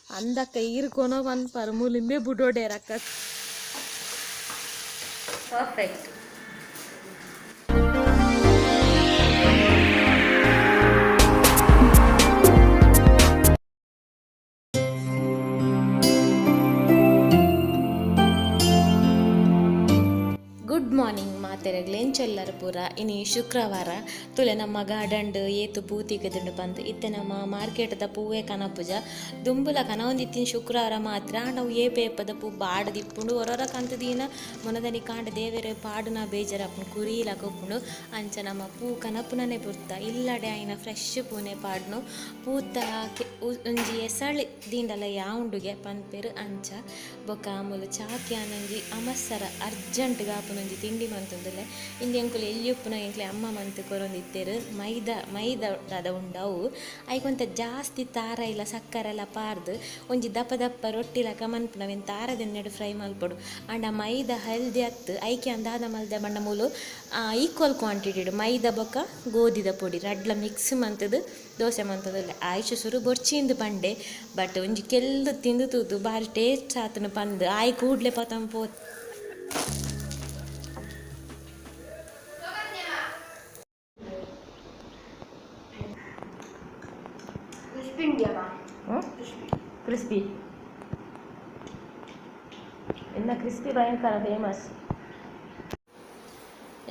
ಅಂದಕ್ಕ ಈರ್ಕೊನೋ ಬಂದ್ಪಾರ ಮುಲಿಂಬೆ ಬುಡೋಡೇರಕ್ಕ perfect. Good morning ಮಾತೆರೆಗ್ಲೆಂಚೆಲ್ಲರ ಪೂರ ಇನಿ ಶುಕ್ರವಾರ ತುಲೆ ನಮ್ಮ ಗಾರ್ಡನ್ ಏತು ಪೂತಿಗೆದುಂಡು ಬಂದು ಇತ್ತೆ ನಮ್ಮ ಮಾರ್ಕೆಟ್ದ ಪೂವೇ ಕನಪುಜ ದುಂಬುಲ ಕನವೊಂದಿತ್ತಿನ ಶುಕ್ರವಾರ ಮಾತ್ರ ನಾವು ಏ ಪೇಪದ ಪೂ ಬಾಡು ದಿಪ್ಪುಂಡು ಹೊರರ ಕಂತದೀನ ಮೊನದನಿ ಕಾಂಡ ದೇವರ ಪಾಡುನ ಬೇಜಾರಪ್ಪು ಕುರಿಲ ಕೊಪ್ಪುಂಡು ಅಂಚ ನಮ್ಮ ಪೂ ಕನಪುನನೆ ಪುರ್ತ ಇಲ್ಲಡೆ ಆಯ್ನ ಫ್ರೆಶ್ ಪೂನೆ ಪಾಡ್ನು ಪೂತ ಒಂಜಿ ಎಸಳಿ ದಿಂಡಲ ಯಾವುಂಡುಗೆ ಪನ್ಪೆರು ಅಂಚ ಬೊಕ ಆಮೂಲು ಚಾಕಿ ಆನಂಜಿ ಅಮಸ್ಸರ ಅರ್ಜೆಂಟ್ ಗಾಪುನೊಂಜಿ ತಿಂಡಿ ಮಂತುಂದುಲ್ಲೆ ಇಂದು ಎಂಕುಲು ಎಲ್ಲಿಯುಪ್ಪುನ ಎಂಕ್ಲೆ ಅಮ್ಮ ಮಂತ್ ಕೊರೊಂದಿತ್ತೇರು ಮೈದಾದ ಉಂಡವು ಐಕೊಂತ ಜಾಸ್ತಿ ತಾರ ಇಲ್ಲ ಸಕ್ಕರೆ ಎಲ್ಲ ಪಾರ್ದು ಒಂಜಿ ದಪ್ಪ ದಪ್ಪ ರೊಟ್ಟಿಲಕ ಮನ್ಪುನವೆನ್ ತಾರದೆನ್ನೆಡು ಫ್ರೈ ಮಲ್ಪೊಡು ಅಂಡ ಮೈದಾ ಹೆಲ್ದಿ ಅತ್ತು ಐಕೆ ಅಂದಾದ ಮಲ್ದೆ ಬಂಡ ಮೂಲು ಈಕ್ವಲ್ ಕ್ವಾಂಟಿಟಿಡು ಮೈದಾ ಬೊಕ್ಕ ಗೋಧಿದ ಪೊಡಿ ರಡ್ಲ ಮಿಕ್ಸ್ ಮಂತದು ದೋಸೆ ಮಂತದಲ್ಲ ಆಯ್ಚು ಸುರು ಬೊರ್ಚಿಂದು ಪಂಡೆ ಬಟ್ ಒಂಜಿ ಕೆಲ್ಲು ತಿಂದು ತೂತು ಭಾರಿ ಟೇಸ್ಟ್ ಆತನು ಪಂದು ಆಯ್ ಕೂಡ್ಲೆ ಪತಂ ಪೋತ್ ಕ್ರಿಸ್ಪಿ ಇನ್ನು ಕ್ರಿಸ್ಪಿ ಭಯಂಕರ ಫೇಮಸ್.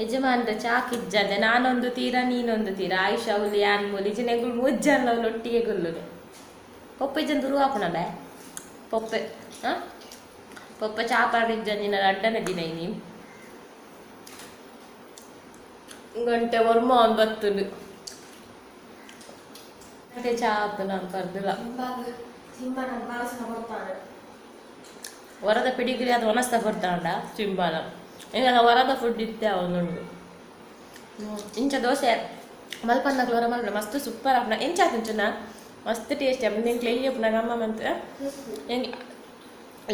ಯಜಮಾನ್ರ ಚಾಕಿಜ್ಜದೆ ನಾನೊಂದು ತೀರ ನೀನೊಂದು ತೀರ ಆಯುಷ ಹುಲಿ ಯಾನ್ ಮೂಲಿ ಜಿನೆಗಳು ಮುಜ್ಜಲ್ಲ ಒಟ್ಟಿಗೆ ಗೊಲ್ಲುನೆ ಪೊಪ್ಪೆ ಜಂದುರು ಹಾಪುಣಲ್ಲ ಪೊಪ್ಪೆ ಪೊಪ್ಪೆ ಚಾಪಾಡಿಜ್ಜ ನಿನ್ನ ಅಡ್ಡನ ದಿನ ನೀ ಗಂಟೆ ವರ್ಮ ಒಂದು ಬತ್ತುಂಡು ಚಾಪು ನಾನು ಬರ್ದಿಲ್ಲ ಹೊರದ ಪಿಡಿಗಿರಿ ಅದು ಒಣಸ್ತಾ ಕೊಡ್ತಾಂಡ ಸಿಂಬಾಲ ಈಗ ಹೊರದ ಫುಡ್ ಇತ್ತೆ ಅವನುಂಡು ಇಂಚ ದೋಸೆ ಮಲ್ಪನ್ನಕ್ಕೆ ಹೊರ ಮಲ್ಪಡ ಮಸ್ತ್ ಸೂಪರ್ ಆಪ್ನ ಎಂಚಾತುಂಚುನ ಮಸ್ತ್ ಟೇಸ್ಟಿ ಆಪ ನಿಂಗೆ ಎಲ್ಲಿ ಅಪ್ಪ ನಂಗೆ ಅಮ್ಮ ಮಂತ ಹೆಂಗೆ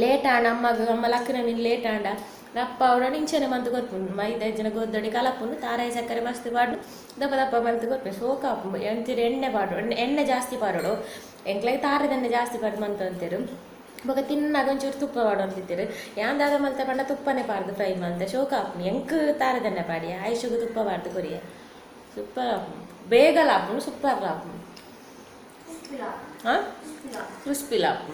ಲೇಟ್ ಆಂಡ ಅಮ್ಮ ಲಕ್ಕನ ನೀನು ಲೇಟ್ ಆಂಡ ದಪ್ಪ ಅವಡ ಇಂಚನೆ ಮಂತು ಗೊತ್ತುಂಡು ಮೈದಾ ಜನ ಗೊದ್ದಡಿ ಕಲಪುಂಡು ತಾರಾಯಿ ಸಕ್ಕರೆ ಮಸ್ತ್ ಪಾಡು ದಪ್ಪ ದಪ್ಪ ಮಂತು ಗೊತ್ತು ಸೋಕಾಪು ಎಂತೀರಿ ಎಣ್ಣೆ ಪಾಡು ಎಣ್ಣೆ ಜಾಸ್ತಿ ಪಾಡೋಡು ಎಂಕ್ಲಾಗಿ ತಾರದೆಣ್ಣೆ ಜಾಸ್ತಿ ಪಾಡು ಮಂತು ಅಂತೀರು ಬೊಕ ತಿನ್ನಾಗ ಒಂಚೂರು ತುಪ್ಪ ಪಾಡು ಅಂತಿದ್ದೀರು ಯಾಂದಾಗ ಮಲ್ತೆ ಪಂಡ ತುಪ್ಪನೇ ಪಾಡ್ದು ಫ್ರೈ ಮಂತೆ ಶೋಕಾಪು ಎಂಕ್ ತಾರದೆಣ್ಣೆ ಪಾಡಿ ಆಯುಷಗೂ ತುಪ್ಪ ಪಾಡ್ದು ಕೊರಿಯ ಸೂಪರ್ ಆಪು ಬೇಗ ಲಾಪುಂಡು ಸೂಪರ್ ಲಾಪು ಹಾಂ ಕ್ರಿಸ್ಪಿ ಲಾಪು.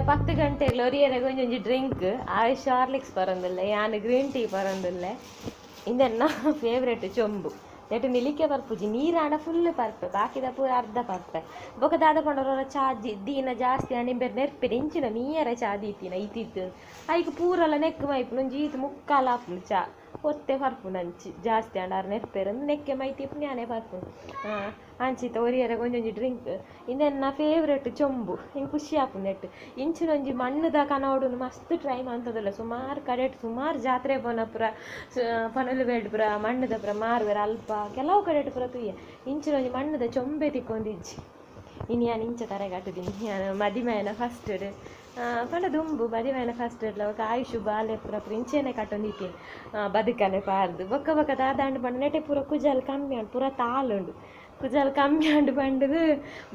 പത്ത് ഗಂಟೆಗೆ ഒരിയരെ കൊഞ്ചൊഞ്ചി ഡ്രിങ്ക് ആയുഷ് ഹാർലിക്സ് പറന്നില്ല ഞാൻ ഗ്രീൻ ടീ പറന്നില്ല ഇതെന്നാ ಫೇವ್ರೇಟ್ ಚೊಂಬು ನೆಟ್ಟು ನಿಲಿಕೆ ಬರ್ಪುಜಿ ನೀರಾಡ ಫುಲ್ ಪರ್ಪೆ ಬಾಕಿದ ಪೂರ ಅರ್ಧ ಪರ್ಪೆ ಬೊಕ ದಾದ ಪಂಡರ ಚಾ ದೀನ ಜಾಸ್ತಿ ನಿಂಬೆ ನೆರ್ಪೆರೆ ಇಂಚಿನ ನೀರ ಚಾ ದೀತಿನ ಇತ್ತಿತ್ತು ಐಕ್ ಪೂರಲ್ಲ ನೆಕ್ ಮೈಪುನು ಜೀತು ಮುಕ್ಕಾಲ ಹಾಪುನು ಚಾ ಒತ್ತೆ ಪರ್ಪುನು ಅಂಚಿ ಜಾಸ್ತಿ ಅಂಡಾರ ನೆರ್ಪೆರೆ ನೆಕ್ಕೆ ಮೈತಿಪ್ಪು ನ್ಯಾನೆ ಪರ್ಪುನು ಅಂಚಿತ ಒರಿಯರೆ ಒಂಜೊಂಜಿ ಡ್ರಿಂಕ್ ಇಂದೆನ್ನ ಫೇವ್ರೇಟ್ ಚೊಂಬು ಹಿಂಗೆ ಖುಷಿ ಆಪು ನೆಟ್ಟು ಇಂಚಿನೊಂಜಿ ಮಣ್ಣದ ಕನೋಡುನು ಮಸ್ತ್ ಟ್ರೈ ಮಾಡ್ತದಲ್ಲ ಸುಮಾರು ಕಡೆ ಸುಮಾರು ಜಾತ್ರೆ ಪೋನ ಪುರ ಪನಲು ಬೇಡ ಪುರ ಮಣ್ಣದ ಪುರ ಮಾರುವೆರ ಅಲ್ಪ ಕೆಲವು ಕಡೆ ಪುರ ತುಯ್ಯ ಇಂಚಿನೊಂಜಿ ಮಣ್ಣದ ಚೊಂಬೆ ತಿಕ್ಕೊಂಡಿಜ್ಜಿ ಇನ್ನು ನಾನು ಇಂಚ ತರಗಟ್ಟಿದ್ದೀನಿ ನಾನು ಮದಿಮೆಯನ ಫಸ್ಟ್ ಪಂಡ ದುಂಬು ಮದಿಮೆಯನ ಫಸ್ಟ್ ಅವಾಗ ಆಯುಷು ಬಾಲೆ ಪುರ ಇಂಚೆನೆ ಕಟ್ಟೊಂದಿತ್ತೀನಿ ಬದುಕಲೆ ಪಾರ್ದು ಬೊಕ್ಕ ಬೊಕ್ಕ ದಾದಾಂಡು ಪಂಡ ನೆಟೆ ಪೂರ ಕುಜಲ್ ಕಮ್ಮಿ ಅಂಡು ಪೂರ ತಾಳುಂಡು ಕುಜಲ್ ಕಮ್ಮಿ ಅಂಡು ಪಂಡದು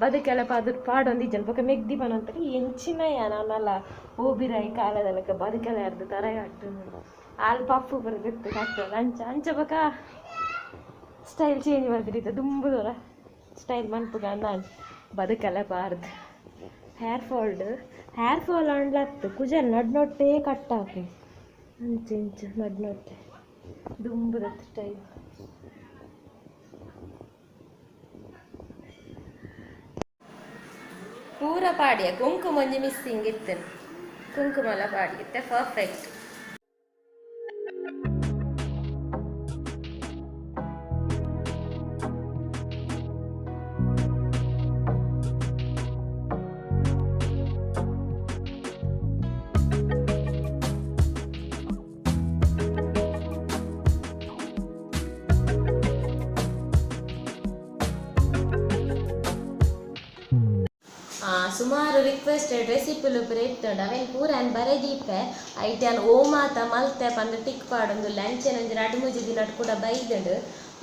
ಬದುಕೆಲ್ಲ ಪಾಡೊಂದಿಜ್ಜನು ಬೊಕ್ಕ ಮೆಗ್ದಿ ಪನಂತ ಎಂಚಿನ ನಾನಲ್ಲ ಹೋಬಿರಾಯಿ ಕಾಲದಲ್ಲಕ ಬದುಕೆಲ್ಲ ಅರ್ದು ತರಗಟ್ಟು ಅಲ್ಲಿ ಪಪ್ಪು ಬರೆದಿತ್ತು ಕಟ್ಟೋದು ಅಂಚ ಬೊಕ್ಕ ಸ್ಟೈಲ್ ಚೇಂಜ್ ಮಾಡ್ತಿದ್ದ ದುಂಬುದರ ಸ್ಟೈಲ್ ಮನ್ಪುಗ ನಾನು ಬದುಕೆಲ್ಲ ಪಾರ್ದು ಹೇರ್ ಫಾಲ್ ಅಂಡ್ಲತ್ತು ಕುಜಲ್ ನಡ್ನೊಟ್ಟೆ ಕಟ್ಟಾಕಿ ಇಂಚು ನಡ್ನೊಟ್ಟೆ ದುಂಬುದ ಸ್ಟೈಲ್ ಪೂರ ಪಾಡಿಯ ಕುಂಕುಮ ಒಂಜಿ ಮಿಸ್ಸಿಂಗ್ ಇತ್ತು ಕುಂಕುಮಲ ಪಾಡಿತ್ತೆ ಪರ್ಫೆಕ್ಟ್. ಸುಮಾರು ರಿಕ್ವೆಸ್ಟೆಡ್ ರೆಸಿಪಿಲು ಪೂರ ಇತ್ತುಂಡು ಅವೇನು ಪೂರ ಅನ್ ಬರೆದೀಪೆ ಐಟನ್ ಓಮಾತ ಮಲ್ತೆ ಪಂದು ಟಿಕ್ ಪಾಡೊಂದುಲ್ಲ ಅಂಚೆನ ಒಂಜಿ 2-3 ದಿನ ಕೂಡ ಬೈದುಂಡು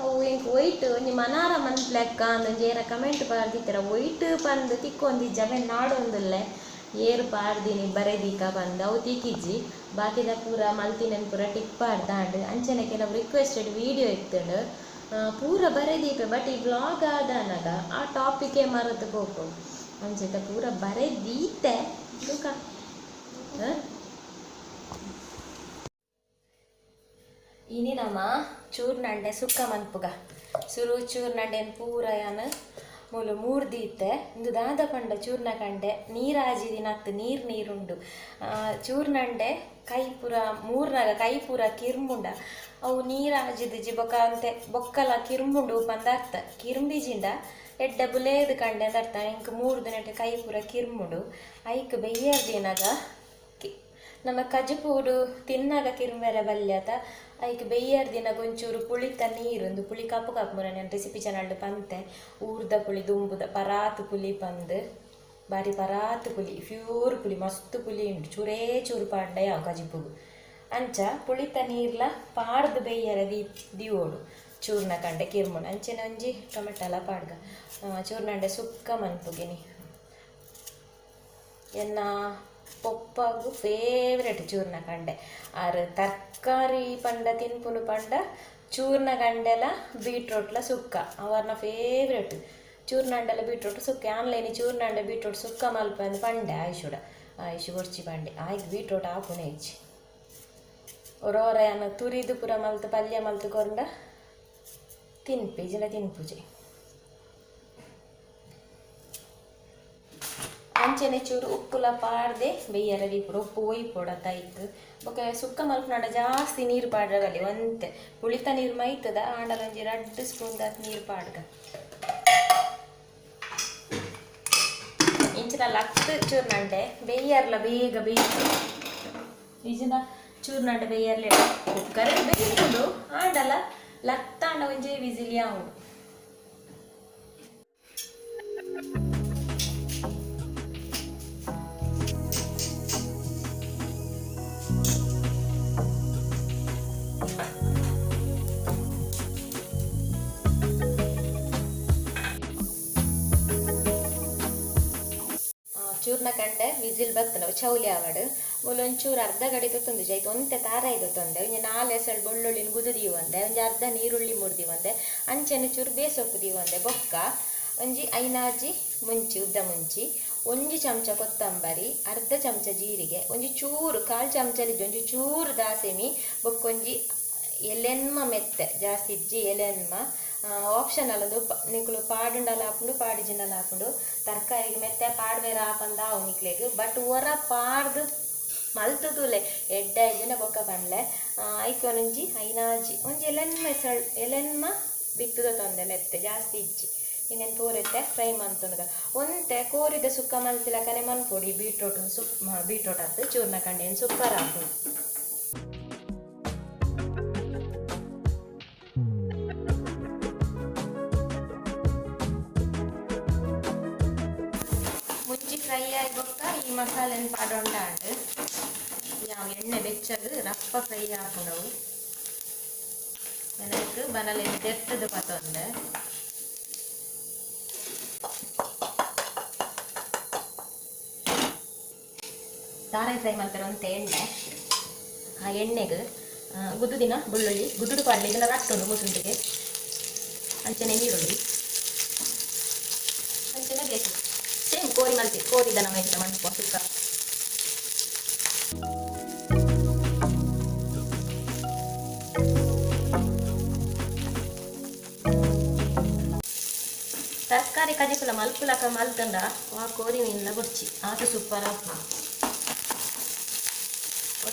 ಅವು ಎಂಕ್ ಒಯ್ಟ್ ಒಂಜಿ ಮನಾರ ಮನ್ಪ್ಲೆಕ್ಕ ಅಂದೊಂಜಿ ಏರ ಕಮೆಂಟ್ ಪಾಡ್ದಿತ್ತರ ಒಯ್ಟ್ ಪಂದು ತಿಕ್ಕೊಂದಿಜ್ಜಿ ಅವೇನು ನಾಡೊಂದುಲ್ಲೆ ಏರು ಪಾಡ್ದಿನಿ ಬರೆದೀಕ ಬಂದು ಅವು ತಿಕ್ಕಿಜ್ಜಿ ಬಾಕಿದ ಪೂರ ಮಲ್ತಿನನ್ ಪೂರ ಟಿಕ್ ಪಾಡ್ದಾಂಡು ಅಂಚನೆ ಕೆಲವು ರಿಕ್ವೆಸ್ಟೆಡ್ ವೀಡಿಯೋ ಇತ್ತುಂಡು ಪೂರ ಬರೆದೀಪೆ ಬಟ್ ಈ ವ್ಲಾಗ್ ಆದನಗ ಆ ಟಾಪಿಕೇ ಮರೆತು ಹೋಗು ಅಂಚೆತ ಪೂರ ಬರೆದೀತೆ ಸುಖ ಇನಿ ನಮ್ಮ ಚೂರ್ನಂಡೆ ಸುಕ್ಕ ಮನ್ಪುಗ ಸುರು ಚೂರ್ನಂಡೆನ್ ಪೂರ ಯಾನು ಮೂಲು 3 ದೀತೆ ಇಂದು ದಾದ ಪಂಡ ಚೂರ್ನ ಕಂಡೆ ನೀರಾಜಿ ದಿನತ್ತು ನೀರುಂಡು ಚೂರ್ನಂಡೆ ಕೈ ಪೂರ ಮೂರ್ನಾಗ ಕೈ ಪೂರ ಕಿರ್ಮುಂಡ ಅವು ನೀರಾಜಿದ ಬೊಕ ಅಂತೆ ಬೊಕ್ಕಲ ಕಿರ್ಮುಂಡು ಪಂದಾರ್ಥ ಕಿರ್ಂಬಿಜಿಂಡ ಎಡ್ಡ ಬುಲೇದು ಕಂಡೆ ಅಂದರ್ಥ ಇಂಕ 3 ದಿನ ಕೈ ಪೂರ ಕಿರ್ಮುಂಡು ಐಕ್ ಬೆಯ್ಯರ್ ದಿನಾಗ ನಮ್ಮ ಕಜಪೂಡು ತಿನ್ನಾಗ ಕಿರ್ಮೆರೆ ಬಲ್ಯತ ಐಕ್ ಬೆಯ್ಯರ್ ದಿನ ಒಂಚೂರು ಪುಳಿತ ನೀರು ಪುಳಿ ಕಪ್ಪು ನಾನು ರೆಸಿಪಿ ಚಾನಲ್ ಪಂತೆ ಊರ್ದ ಪುಳಿ ದುಂಬುದ ಪರಾತು ಪುಳಿ ಪಂದು ಬಾರಿ ಪರಾತು ಪುಳಿ ಪ್ಯೂರ್ ಪುಳಿ ಮಸ್ತ್ ಪುಳಿ ಉಂಟು ಚೂರೇ ಚೂರು ಪಾಂಡ ಯಾವ ಕಜಿಪುಗು ಅಂಚ ಪುಳಿತ ನೀರ್ಲ ಪಾಡ್ದು ಬೆಯ್ಯರ ದಿವೋಡು ಚೂರ್ನ ಕಂಡೆ ಕಿರ್ಮುಂಡು ಅಂಚೆನ ಒಂಜಿ ಟೊಮೆಟೊಲ ಪಾಡ್ಗ ಚೂರ್ನಂಡೆ ಸುಕ್ಕ ಮನ್ಪುಗಿನಿ ಎನ್ನ ಪೊಪ್ಪಗು ಫೇವ್ರೆಟ್ ಚೂರ್ನ ಕಂಡೆ ಆರು ತರಕಾರಿ ಪಂಡ ತಿನ್ಪುನು ಪಂಡ ಚೂರ್ನ ಕಂಡೆಲ ಬೀಟ್ರೋಟ್ಲ ಸುಕ್ಕ ಅವರ್ನ ಫೇವ್ರೆಟ್ ಚೂರ್ನಂಡೆಲ ಬೀಟ್ರೋಟ್ ಸುಕ್ಕ ಆನ್ಲೈನ್ ಚೂರ್ನಂಡೆ ಬೀಟ್ರೋಟ್ ಸುಕ್ಕ ಮಲ್ಪ ಅಂದು ಪಂಡೆ ಆಯುಷು ಗೊರ್ಚಿ ಪಂಡೆ ಆಯ್ತು ಬೀಟ್ರೋಟ್ ಆಪುನೆ ಇಚ್ಚಿ ಒರೋರಯನ್ನ ತುರಿದು ಪುರ ಮಲ್ತು ಪಲ್ಯ ಮಲ್ತು ಕೊಂಡ ತಿನ್ಪುಜಿ ಅಂಚನೆ ಚೂರು ಉಪ್ಪುಲ ಪಾಡ್ದೆ ಬೆಯ್ಯರ ದೀಪುಡು ಉಪ್ಪು ಒಯ್ಪೊಡ ತೈತು ಬೊಕ ಸುಕ್ಕ ಮಲ್ಪನಾಡ ಜಾಸ್ತಿ ನೀರು ಪಾಡ್ರಗಲ್ಲಿ ಒಂತೆ ಪುಳಿತ ನೀರು ಮೈತದ ಆಂಡಲ ಒಂಜಿ 2 ಸ್ಪೂನ್ ದಾತ್ ನೀರು ಪಾಡ್ಗ ಇಂಚಿನ ಲಕ್ತ ಚೂರ್ನಂಡೆ ಬೆಯ್ಯರ್ಲ ಬೇಗ ಬೇಯ್ತು ಈಜಿನ ಚೂರ್ನಂಡೆ ಬೆಯ್ಯರ್ಲೆ ಕುಕ್ಕರ್ ಬೇಯ್ಕೊಂಡು ಆಂಡಲ ಲತ್ತಾಂಡ ಒಂಜಿ ವಿಸಿಲಿ ಆವಡು ಚೂರ್ನ ಕಂಡೆ ವಿಸಿಲ್ ಬತ್ತನ ಚೌಲಿ ಆವಡು ಒಂಚೂರು ಅರ್ಧ ಗಡಿ ತೊಂದು ಜೈತು ಒಂತೆ ತಾರ ಇದು ತೊಂದೆ ಒಂಜಿ 4 ಎಸಳು ಬೆಳ್ಳುಳ್ಳಿನ ಗುದುದೀವಂದೆ ಒಂಜಿ ಅರ್ಧ ನೀರುಳ್ಳಿ ಮುರ್ದಿವಂದೆ ಅಂಚೆನ ಚೂರು ಬೇಸೊಪ್ಪು ದೀವಂದೆ ಬೊಕ್ಕ ಒಂಜಿ 5 ಮುಂಚಿ ಉದ್ದ ಮುಂಚಿ 1 ಚಮಚ ಕೊತ್ತಂಬರಿ ಅರ್ಧ ಚಮಚ ಜೀರಿಗೆ ಒಂಜಿ ಚೂರು 1/4 ಚಮಚಲಿದ್ದು ಒಂಜಿ ಚೂರು ದಾಸೆಮಿ ಬೊಕ್ಕೊಂಜಿ ಎಲೆನ್ಮ ಮೆತ್ತೆ ಜಾಸ್ತಿ ಇಜ್ಜಿ ಎಲೆನ್ಮ ಆಪ್ಷನಲ್ ಅದು ನಿಕ್ಲು ಪಾಡುಂಡಲ ಹಾಕೊಂಡು ಪಾಡಿಜಿಂಡಲ ಹಾಕೊಂಡು ತರಕಾರಿಗೆ ಮೆತ್ತೆ ಪಾಡ್ಬೇರೆ ಹಾಕಂದ ಅವು ನಿಕ್ಲೆಗ್ ಬಟ್ ಹೊರ ಪಾಡ್ದು ಮಲ್ತುದುಲೆ ಎಡ್ಡ ಇಜ್ಜಿನ ಬೊಕ್ಕ ಬಂಡ್ಲೆ ಐಕೊಂಜಿ 5 ಒಂಜಿ ಎಲೆನ್ಮ ಬಿತ್ತುದ ತೊಂದೆ ಮೆತ್ತೆ ಜಾಸ್ತಿ ಇಜ್ಜಿ ಇನ್ನೇನು ತೋರೆತ್ತೆ ಫ್ರೈ ಮಂತುನಗ ಒಂತೆ ಕೋರಿದ ಸುಕ್ಕ ಮಲ್ತಿಲಕನೆ ಮನ್ಪೊಡಿ ಬೀಟ್ರೋಟ್ ಅದು ಚೂರ್ನ ಕಂಡೇನು ಸೂಪರ್ ಹಾಕೋದು ಫ್ರೈ ಆಗೋಕ್ಕ ಈ ಮಸಾಲೆನ ಪಾಡೊಂಡಾಂಡು ಯಾವ ಎಣ್ಣೆ ಬೆಚ್ಚದು ರಪ್ಪ ಫ್ರೈ ಹಾಕೊಂಡವು ನನಗೆ ಬನಲೆ ತೆರ್ತದು ಪತ್ತೊಂದು ತಾರಾಯಿ ಫ್ರೈ ಮಾಡ್ತಾರೆ ಅಂತ ಎಣ್ಣೆ ಆ ಎಣ್ಣೆಗೆ ಗುದ್ದುದಿನ ಬೆಳ್ಳುಳ್ಳಿ ಗುದ್ದುಡು ಪಾಡಲಿ ಇದೆಲ್ಲ ಕಟ್ಟೋದು ಮುಸುಂಟಿಗೆ ಅಂಚನೆ ನೀರುಳ್ಳಿ ಅಂಚನೆ ಬೇಕು ಸೇಮ್ ಕೋರಿ ಮಲ್ತಿ ಕೋರಿದ ನಮ್ಮ ಹೆಸರು ಮಣ್ಪು ಸುಕ್ಕ ತರಕಾರಿ ಕಜಿಪುಲ ಮಲ್ಪುಲಕ ಮಲ್ತಂಡ ಆ ಕೋರಿ ಮೀನಿನ ಗೊಚ್ಚಿ ಆತ ಸೂಪರ್ ಆಗ್ತದೆ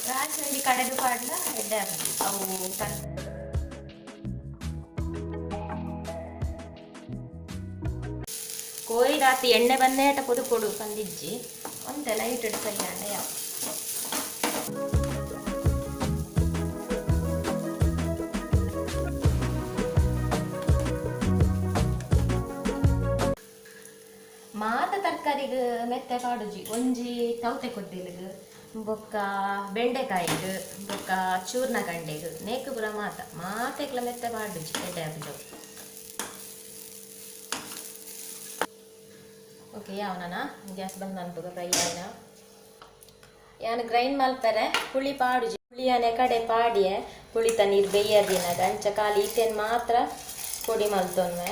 ರಾಜಿ ಕಡೆದು ಪಾಡ್ಲ ಎಡ್ಡೆ ಆಗ್ತದೆ ಅವು ಕೋರಿ ರಾತ್ರಿ ಎಣ್ಣೆ ಬನ್ನೇಟ ಪೊದು ಕೊಡು ಬಂದಿಜ್ಜಿ ಒಂದೆ ಲೈಟ್ ಫ್ರೈ ಆಂಡ ಯಾವ ಮಾತ ತರಕಾರಿ ಕಡೆಗೆ ಮೆತ್ತೆ ಪಾಡುಜಿ ಒಂಜಿ ತೌತೆ ಕೊಡ್ದಿಲ್ಗ ಬೊಕ್ಕ ಬೆಂಡೆಕಾಯಿಗೆ ಬೊಕ್ಕ ಚೂರ್ನ ಗಂಡೆಗೆ ನೇಕು ಪುರ ಮಾತೆಕ್ಲ ಮೆತ್ತೆ ಪಾಡುಜಿ ಎಡ್ಡೆ ಹಾಕಿದವು. ಓಕೆ ಯಾವನ ಗ್ಯಾಸ್ ಬಂದ್ ಅನ್ಬೋಗ ಫ್ರೈ ಆಯ್ನ ಯಾನು ಗ್ರೈಂಡ್ ಮಲ್ಪರೆ ಪುಳಿ ಪಾಡುಜಿ ಪುಳಿಯನೆ ಕಡೆ ಪಾಡಿಯೆ ಪುಳಿತ ನೀರು ಬೇಯ್ಯದಿನಗ ಅಂಚ ಖಾಲಿ ಈತೇನು ಮಾತ್ರ ಪುಡಿ ಮಲ್ತೊನ್ನೆ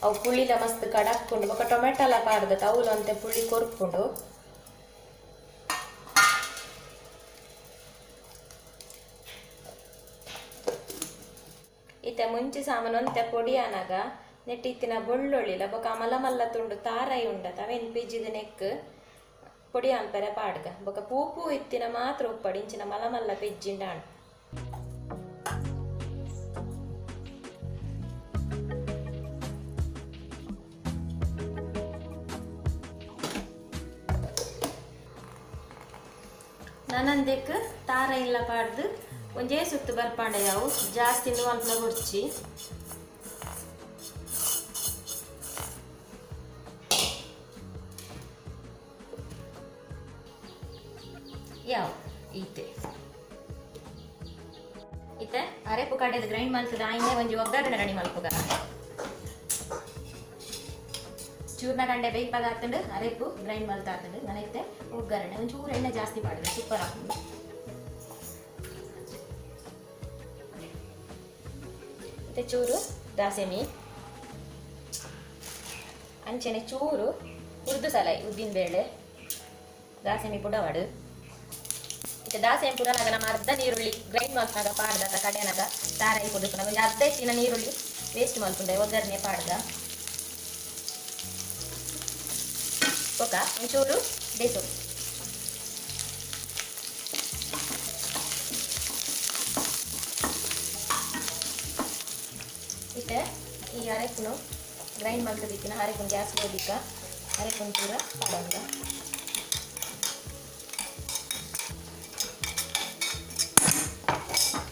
ಅವು ಪುಳಿಲ ಮಸ್ತ್ ಕಡಕ್ಕೊಂಡು ಬೊಕ್ಕ ಟೊಮೆಟೊಲ ಪಾಡ್ದ ತೌಲಂತೆ ಪುಳಿ ಕೊರ್ಕೊಂಡು ಈತ ಮುಂಚೆ ಸಾಮಾನು ಒಂತೆ ಪೊಡಿ ಅನಾಗ ನೆಟ್ಟಿತ್ತಿನ ಬೆಳ್ಳುಳ್ಳಿಲ ಬೊಕ್ಕ ಮಲ್ಲ ಮಲ್ಲ ತುಂಡು ತಾರಾಯಿ ಉಂಡತ ಅವೇನು ಪಿಜ್ಜಿದ ನೆಕ್ ಪೊಡಿ ಅನ್ಪರೆ ಪಾಡ್ಗ ಬೊಕ್ಕ ಪೂ ಇತ್ತಿನ ಮಾತ್ರ ಉಪ್ಪಡಿ ಇಂಚಿನ ಮಲ್ಲ ಮಲ್ಲ ಪಿಜ್ಜಿಂಡಾಣ ನನಂದೆಕ್ ತಾರ ಇಲ್ಲ ಪಾಡ್ದು ಒಂಜೇ ಸುತ್ತು ಬರ್ಪಾಂಡೆ ಯಾವು ಜಾಸ್ತಿ ಅನ್ಪಲ ಗುಡ್ಚಿ ಯಾವ ಈತೆ ಈತೆ ಅರೆಪು ಕಡೆದು ಗ್ರೈಂಡ್ ಮಾಡ್ತದ ಆಯ್ನೆ ಒಂಜಿ ಒಗ್ಗರಣೆ ರೆಡಿ ಮಲ್ಪುಗ ಚೂರ್ನ ಗಂಡೆ ಬೇಯ್ಪಾಗ ಹಾಕೊಂಡು ಅರೆಪು ಗ್ರೈಂಡ್ ಮಲ್ತ ಹಾಕೊಂಡು ನನೈತೆ ಒಗ್ಗರಣೆ ಒಂಚೂರು ಎಣ್ಣೆ ಜಾಸ್ತಿ ಮಾಡಿದೆ ಸೂಪರ್ ಹಾಕೊಂಡು ಮತ್ತೆ ಚೂರು ದಾಸೆಮಿ ಅಂಚೆನೆ ಚೂರು ಉರ್ದು ಸಲೈ ಉದ್ದಿನ ಬೇಳೆ ದಾಸೆಮಿ ಪುಡವಾಡು ಮತ್ತೆ ದಾಸೆಮಿ ಪುಡನಾಗ ನಮ್ಮ ಅರ್ಧ ನೀರುಳ್ಳಿ ಗ್ರೈಂಡ್ ಮಾಡ್ತಾಗ ಪಾಡ್ದಾಗ ಕಡೆನಾಗ ತಾರಾಯಿ ಪುಡುಕನಾಗ ಒಂದು ಅರ್ಧ ಹೆಚ್ಚಿನ ನೀರುಳ್ಳಿ ವೇಸ್ಟ್ ಮಾಡ್ಕೊಂಡೆ ಒಗ್ಗರಣೆ ಪಾಡ್ದ ಓಕ ಒಂಚೂರು ಬೇಸು ಇತ್ತೆ ಈ ಅರೆಪುನು ಗ್ರೈಂಡ್ ಮಾಡ್ಕೋದಿಕ್ಕಿನ ಅರೆಪುನು ಗ್ಯಾಸ್ ಹೋದಿಕ್ಕ ಅರೆಪುನು ಪೂರ ಪಾಡಂಗ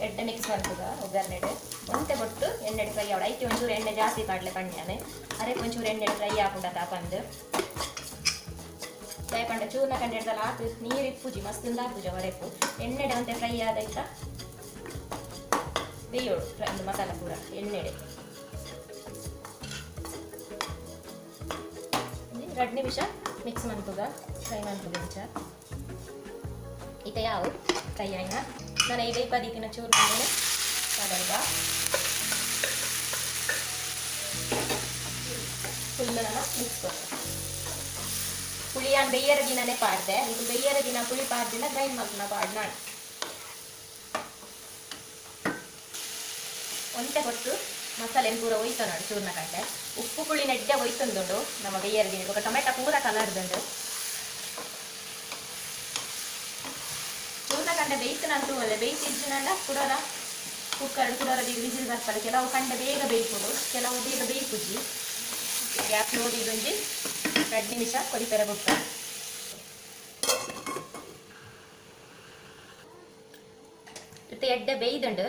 ಎಣ್ಣೆ ಮಿಕ್ಸ್ ಮಾಡ್ತದ ಒಗ್ಗರಣೆಡೆ ಒಂತೆ ಬೊಟ್ಟು ಎಣ್ಣೆ ಫ್ರೈ ಆವಡ ಐತಿ ಒಂಚೂರು ಎಣ್ಣೆ ಜಾಸ್ತಿ ಪಾಡ್ಲೆ ಪಂಡ್ಯಾನೆ ಅರೆಪು ಒಂಚೂರು ಎಣ್ಣೆ ಫ್ರೈ ಹಾಕೊಂಡ ತಾಪಂದು ಫ್ರೈ ಪಂಡ ಚೂರ್ನ ಕಂಡಿಡ್ದಲ್ಲ ಹಾಕಿ ನೀರು ಇಪ್ಪುಜಿ ಮಸ್ತಿಂದ ಹಾಕುಜ ವರೆಪು ಎಣ್ಣೆಡೆ ಒಂತೆ ಫ್ರೈ ಆದಾಯ್ತ ಬೇಯೋಡು ಒಂದು ಮಸಾಲ ಪೂರ ಎಣ್ಣೆಡೆ 2 ನಿಮಿಷ ಮಿಕ್ಸ್ ಮಾಡ್ತದ ಫ್ರೈ ಮಾಡ್ತದ ಇಂಚ ಈತ ಯಾವ ಫ್ರೈ ಆಯ್ನ ನಾನು ಈ ಬೇಯ್ಪದಿಕ್ಕಿನ ಚೂರು ಮೇಲೆ ಮಾಡಲ್ವ ಫುಲ್ ಮಿಕ್ಸ್ ಕೊಡ್ತದೆ ಪುಳಿಯಾನ್ ಬೆಯ್ಯರ ದಿನನೇ ಪಾಡ್ದೆ ಇದು ಬೆಯ್ಯರ ದಿನ ಪುಳಿ ಪಾಡ್ದಿನ ಗ್ರೈಂಡ್ ಮಾಡ್ತಾನ ಪಾಡ್ ನಾನು ಒಂತೆ ಕೊಟ್ಟು ಮಸಾಲೆ ಪೂರ ಒಯ್ತು ನೋಡಿ ಚೂರ್ನ ಕಂಡೆ ಉಪ್ಪು ಪುಳಿ ನೆಡ್ಡೆ ಒಯ್ತುಂಡು ನಮ್ಮ ಬೆಯ್ಯರ ದಿನ ಇವಾಗ ಟೊಮೆಟೊ ಪೂರ ಕಲರ್ದುಂಡು ಚೂರ್ನ ಕಂಡೆ ಬೇಯ್ತನಂತೂ ಒಳ್ಳೆ ಬೇಯ್ತಿದ್ದಿನಲ್ಲ ಕುಡೋರ ಕುಕ್ಕರ್ ಕುಡೋರ ವಿಸಿಲ್ ಬರ್ತಾರೆ ಕೆಲವು ಕಂಡೆ ಬೇಗ ಬೇಯ್ಬೋದು ಕೆಲವು ಬೇಗ ಬೇಯ್ಪುಜಿ ಗ್ಯಾಸ್ ನೋಡಿದೊಂಜಿ 2 ನಿಮಿಷ ಕೊಡಿಪೆರ ಬಿಟ್ಟ ಇತ್ತೆ ಎಡ್ಡೆ ಬೇಯ್ದಂಡು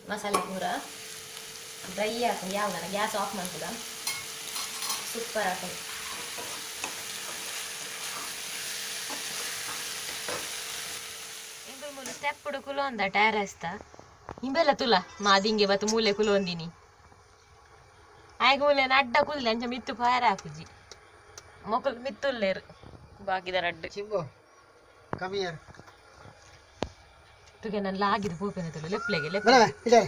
ಮಸಾಲೆ ಪೂರ ಡ್ರೈ ಹಾಕೊಂಡು ಯಾವ ಗ್ಯಾಸ್ ಆಫ್ ಮಾಡ್ತದ ಸೂಪರ್ ಹಾಕೊಂಡು ಇಂಬೆ ಮೂಲ ಸ್ಟೆಪ್ ಉಡು ಕುಲೊಂದ ಟೆರೆಸ್ತ ಇಂಬೆಲ್ಲ ತುಲ ಮಾದಿಂಗೆ ಬತ್ತು ಮೂಲೆ ಕುಲೊಂದಿನಿ ಆಯ್ಗ ಮೂಲೆ ಅಡ್ಡ ಕುಲ್ಲೆ ಅಂಚ ಮಿತ್ತು ಫೈರ್ ಹಾಕುಜಿ ಮೊಕಲ್ ಮಿತ್ತುಲ್ಲೇರು ಬಾಕಿದ ರಡ್ಡು ಚಿಂಬು ಕಮಿಯರ್ ತುಗೆ ನಾನು ಲಾಗಿದು ಪೂಪೆನ ತುಳು ಲೆಪ್ಲೆಗೆ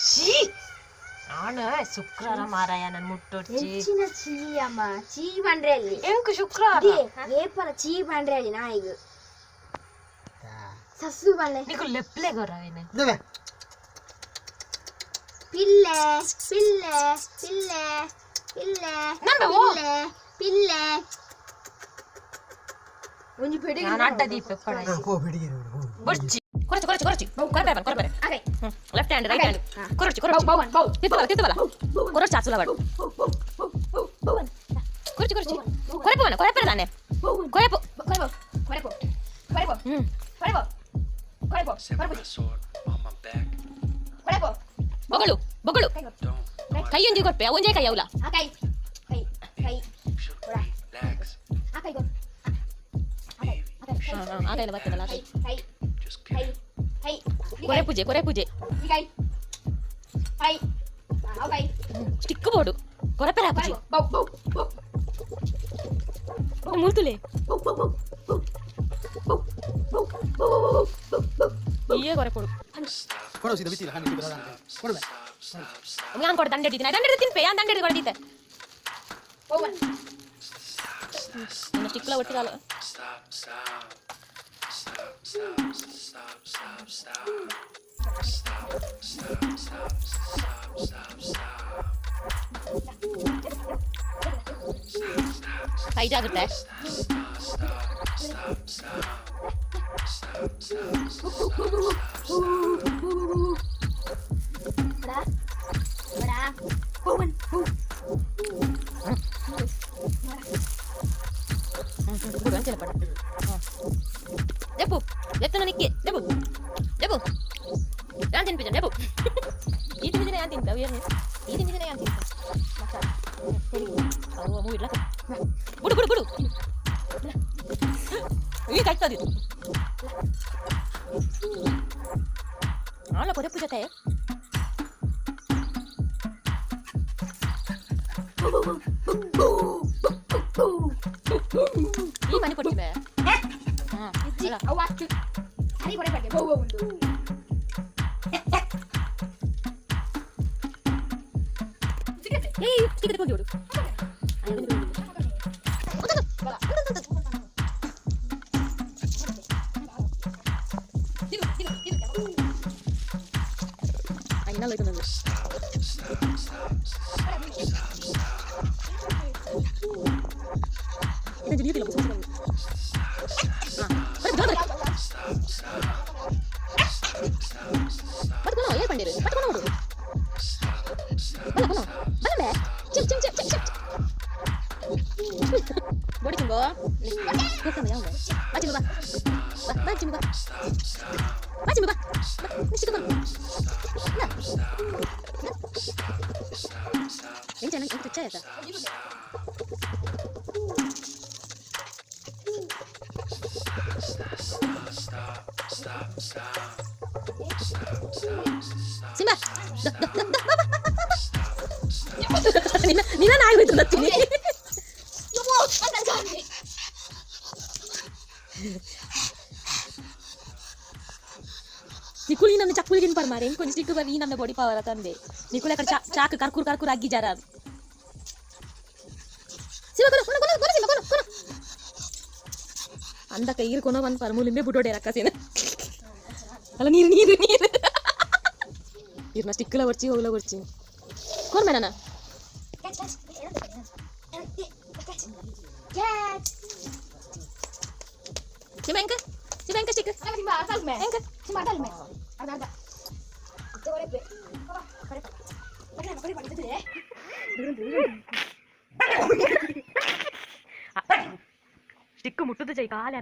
ಶೀ ನಾನು ಶುಕ್ರವಾರ ಮಾರಾಯ ನಾನು ಮುಟ್ಟೊಚ್ಚಿ ಹೆಚ್ಚಿನ ಚೀ ಅಮ್ಮ ಚೀ ಬಂದ್ರೆ ಅಲ್ಲಿ ಎಂಕು ಶುಕ್ರವಾರ ಏಪರ ಚೀ ಬಂದ್ರೆ ಅಲ್ಲಿ ನಾಯಿಗೆ ಸಸ್ಸು ಬಂದ್ರೆ ನೀಕು ಲೆಪ್ಲೆ ಗೊರವೇನೆ ಪಿಲ್ಲೆ ಪಿಲ್ಲೆ ಪಿಲ್ಲೆ ಪಿಲ್ಲೆ ಪಿಲ್ಲೆ ಪಿಲ್ಲೆ ಒಂಜಿ ಪೆಡಿ ನಾನು ಅಡ್ಡ ದೀಪ ಪಡ ಬುರ್ಚಿ ಕೊರಚಿ ಕೊರಚಿ ಕೊರಚಿ ಕೊರಬರೆ ಅರೆ ಲೆಫ್ಟ್ ಹ್ಯಾಂಡ್ ರೈಟ್ ಹ್ಯಾಂಡ್ ಕೊರಚಿ ಕೊರಚಿ ಬೌ ತಿತ್ತಬಲ ಕೊರಚಿ ಚಾಸುಲ ಬಡು ಕೊರಚಿ ಕೊರಚಿ ಕೊರಪುವನ ಕೊರಪರ ತಾನೆ ಕೊರಪು ಕೊರಪು ಕೊರಪು ಕೊರಪು ಕೊರಪು ಕೊರಪು ಕೊರಪು ಬೊಗಳು ಬೊಗಳು ಕೈಯೊಂದಿ ಕೊರ್ಪೆ ಒಂಜೇ ಕೈ ಅವಲ ಕೈ ಕೈ ಕೈ ಕೈಲ ಬರ್ತದಲ್ಲ ಹೈ ಹೈ ಹೈ ಹೈ ಕೊರೆ ಪೂಜೆ ಈ ಕೈ ಹೈ ಆ ಕೈ ಸ್ಟಿಕ್ ಬೋರ್ಡು ಕೊರಪೆರ ಪೂಜೆ ಬೌ ಬೌ ಬೌ ಮೂರ್ತುಲೆ ಈಯೇ ಕೊರೆ ಕೊಡು ಕೊಡು ಸೀದಾ ಬಿತ್ತಿಲ್ಲ ಹಣ್ಣು ಬಿಡದ ಅಂತ ಕೊಡು ಬೇ ഞാൻ കൊടു ದಂಡ ಹಿಡಿತೀನಿ ದಂಡ ಹಿಡಿತೀನಿ ಪೇ ഞാൻ ದಂಡ ಹಿಡಿದು ಕೊಡ್ತೀತೆ ಹೋಗು ಇನ್ನು ಸ್ಟಿಕ್ಲ ಒಟ್ಟಿಗಾಲ ಸೈಜ್ ಆಗುತ್ತೆ Debu, lihat nikki, Debu, jangan pijan, Debu. Ini pijan yang tinta, biarnya. Ini pijan yang tinta. Masa, oh, mau hilang. Buru. Ini kayak tadi. Alah, kau puja teh. Ini mana pergi be? Ji, awas. Hari boleh pakai. Bau undu. Kita pergi dulu. Ayo pergi dulu. Ayo nalo itu nalo. Kita jadi tidak bisa. Patukono, ya pandiri. Patukono dulu. Kono. Mana be? Cip. Bodi tunggu. Kau sama yang be. Baca buka. Baca buka. Ini situ kan. Nah. Ini jangan ikut cek ya. Simba, Nina naik itu nanti ni. Nikul ini namanya cakul gini parmarin, kau jadi kau ini namanya body power atan be. Nikul akan cak karkur agi jaran. Simba kono. Anda kayak kono ban parmulimbe budo derak kasih. Kalau ನೀರು ಇರ್ನ ಸ್ಟಿಕ್ಲ ಬರ್ಚಿ ಹೋಗ್ಲ ಬರ್ಚಿ ಕೋನ್ ಮೇನನ ಸಿಮೆಂಕ stick ಸಿಂಬಾ ಅಸಲ್ ಮೇ ಎಂಕ ಸಿಂಬಾ ಅಸಲ್ ಮೇ ಅದ ತೋರೆ ಸ್ಟಿಕ್ ಮುಟ್ಟುದು ಜೈ ಕಾಲ